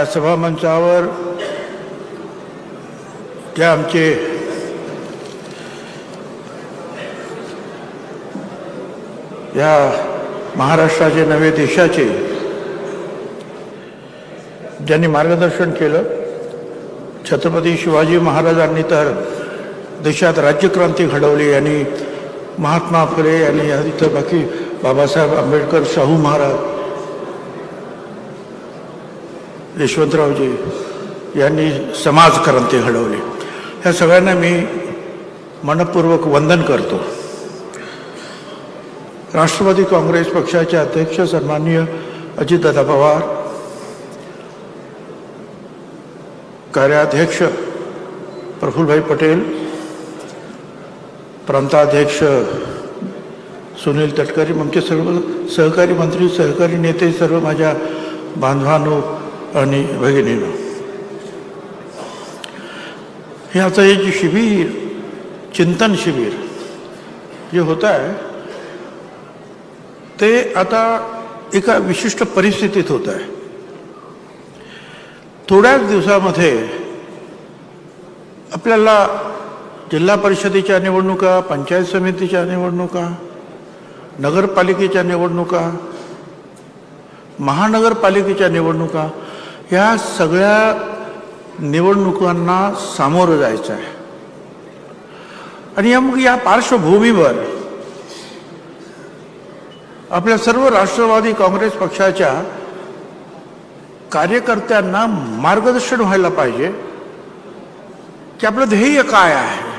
सभामंचावर जे आमचे या महाराष्ट्राचे नवे देशाचे ज्यांनी मार्गदर्शन केलं, छत्रपती शिवाजी महाराजांनी तर देशात राज्यक्रांती घडवली आणि महात्मा फुले आणि इतर बाकी बाबासाहेब आंबेडकर, शाहू महाराज, यशवंतरावजी यांनी समाजक्रांती घडवली. ह्या सगळ्यांना मी मनपूर्वक वंदन करतो. राष्ट्रवादी काँग्रेस पक्षाचे अध्यक्ष सन्माननीय अजितदादा पवार, कार्याध्यक्ष प्रफुल्लभाई पटेल, प्रांताध्यक्ष सुनील तटकरे, आमचे सर्व सहकारी मंत्री, सहकारी नेते, सर्व माझ्या बांधवांनो आणि भगिनींनो, हे आता हे जे शिबिर, चिंतन शिबिर जे होत आहे ते आता एका विशिष्ट परिस्थितीत होत आहे. थोड्याच दिवसामध्ये आपल्याला जिल्हा परिषदेच्या निवडणुका, पंचायत समितीच्या निवडणुका, नगरपालिकेच्या निवडणुका, महानगरपालिकेच्या निवडणुका, या सगळ्या निवडणुकांना सामोरं जायचं आहे. आणि मग या पार्श्वभूमीवर आपल्या सर्व राष्ट्रवादी काँग्रेस पक्षाच्या कार्यकर्त्यांना मार्गदर्शन व्हायला पाहिजे की आपलं ध्येय काय आहे.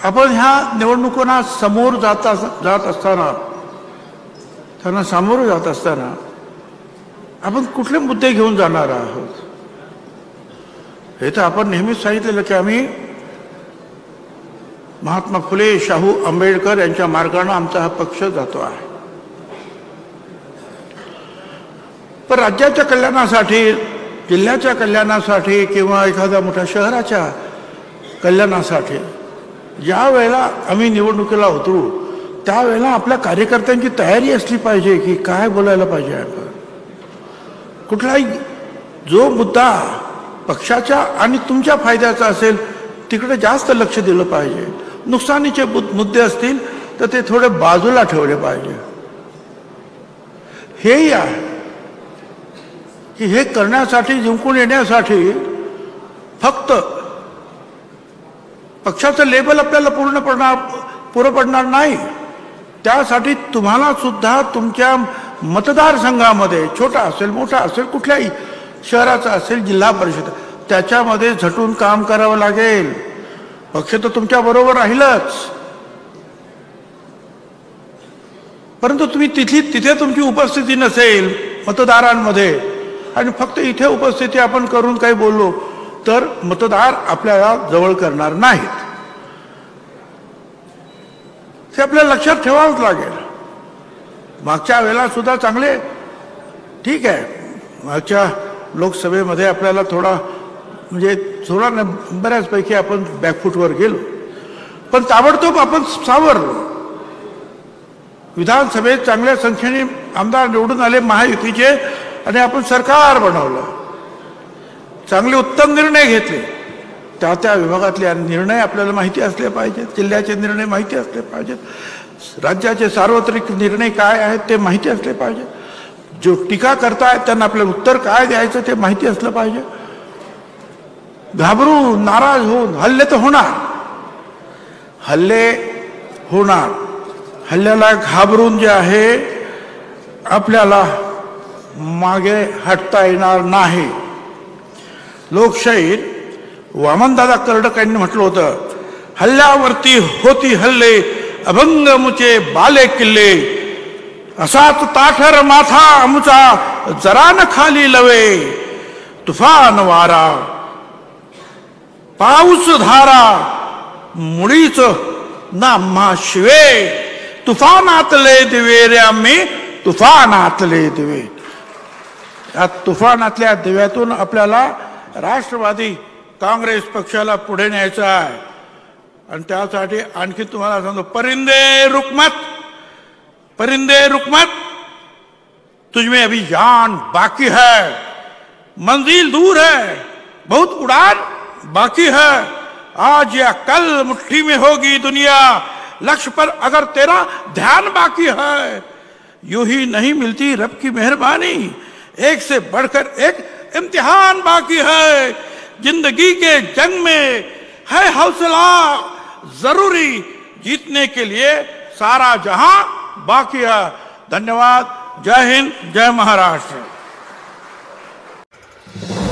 आपण ह्या निवडणुकांना समोर जात असताना, त्यांना सामोरं जात असताना आपण कुठले मुद्दे घेऊन जाणार आहोत. हे तर आपण नेहमीच सांगितलेलं की आम्ही महात्मा फुले, शाहू आंबेडकर यांच्या मार्गाने आमचा हा पक्ष जातो आहे. पण राज्याच्या कल्याणासाठी, जिल्ह्याच्या कल्याणासाठी किंवा एखाद्या मोठ्या शहराच्या कल्याणासाठी ज्या वेळेला आम्ही निवडणुकीला उतरू त्यावेळेला आपल्या कार्यकर्त्यांची तयारी असली पाहिजे की काय बोलायला पाहिजे. आपण कुठलाही जो मुद्दा पक्षाच्या आणि तुमच्या फायद्याचा असेल तिकडे जास्त लक्ष दिलं पाहिजे. नुकसानीचे मुद्दे असतील तर ते थोडे बाजूला ठेवले पाहिजे. हेही आहे की हे करण्यासाठी, जिंकून येण्यासाठी फक्त पक्षाचं लेबल आपल्याला पुरं पडणार नाही. त्यासाठी तुम्हाला सुद्धा तुमच्या मतदारसंघामध्ये, छोटा असेल मोठा असेल, कुठल्याही शहराचा असेल, जिल्हा परिषद, त्याच्यामध्ये झटून काम करावं लागेल. पक्ष तर तुमच्या बरोबर राहीलच, परंतु तुम्ही तिथे तुमची उपस्थिती नसेल मतदारांमध्ये आणि फक्त इथे उपस्थिती आपण करून काही बोललो तर मतदार आपल्याला जवळ करणार नाहीत. ते आपल्याला लक्षात ठेवावंच लागेल. मागच्या वेळेला सुद्धा चांगले, ठीक आहे, मागच्या लोकसभेमध्ये आपल्याला थोडा बऱ्याचपैकी आपण बॅकफूटवर गेलो, पण ताबडतोब आपण सावरलो. विधानसभेत चांगल्या संख्येने आमदार निवडून आले महायुतीचे आणि आपण सरकार बनवलं. चांगले उत्तम निर्णय घेतले. त्या विभागातले निर्णय आपल्याला माहिती असले पाहिजेत, जिल्ह्याचे निर्णय माहिती असले पाहिजेत, राज्याचे सार्वत्रिक निर्णय काय आहेत ते माहिती असले पाहिजे. जो टीका करतायत त्यांना आपल्याला उत्तर काय द्यायचं ते माहिती असलं पाहिजे. घाबरून, नाराज होऊन हल्ले तर होणार, हल्ल्याला घाबरून जे आहे आपल्याला मागे हटता येणार नाही. लोकशाहीत वामनदादा कर्डक यांनी म्हटलं होतं, हल्ल्यावरती होती हल्ले, अभंग मुचे बाले किल्ले, असाच ताठर माथा आमचा जरा न खाली लवे, तुफान वारा पाऊस धारा मुळीच ना आम्हा शिवे, तुफानातले दिवे रे आम्ही, तुफानातले दिवे. या तुफानातल्या दिव्यातून आपल्याला राष्ट्रवादी काँग्रेस पक्षाला पुढे न्यायचं आहे. आणि त्यासाठी आणखी तुम्हाला सांगतो, परिंदे रुकमत तुझमें अभी जान बाकी है. मंजिल दूर है, बहुत उड़ान बाकी है। आज या कल मुट्ठी में होगी दुनिया, लक्ष्य पर अगर तेरा ध्यान बाकी है। यूं ही नहीं मिलती रब की मेहरबानी, एक से बढ़कर एक इम्तिहान बाकी है। जिंदगी के जंग में है हौसला जरूरी, जीतने के लिए सारा जहां बाकी है। धन्यवाद। जय हिंद, जय महाराष्ट्र।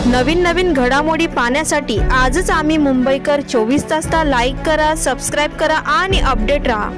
नवीन घडामोडी पाहण्यासाठी आजच आम्ही मुंबईकर 24 तासला लाईक करा, सबस्क्राईब करा आणि अपडेट रहा।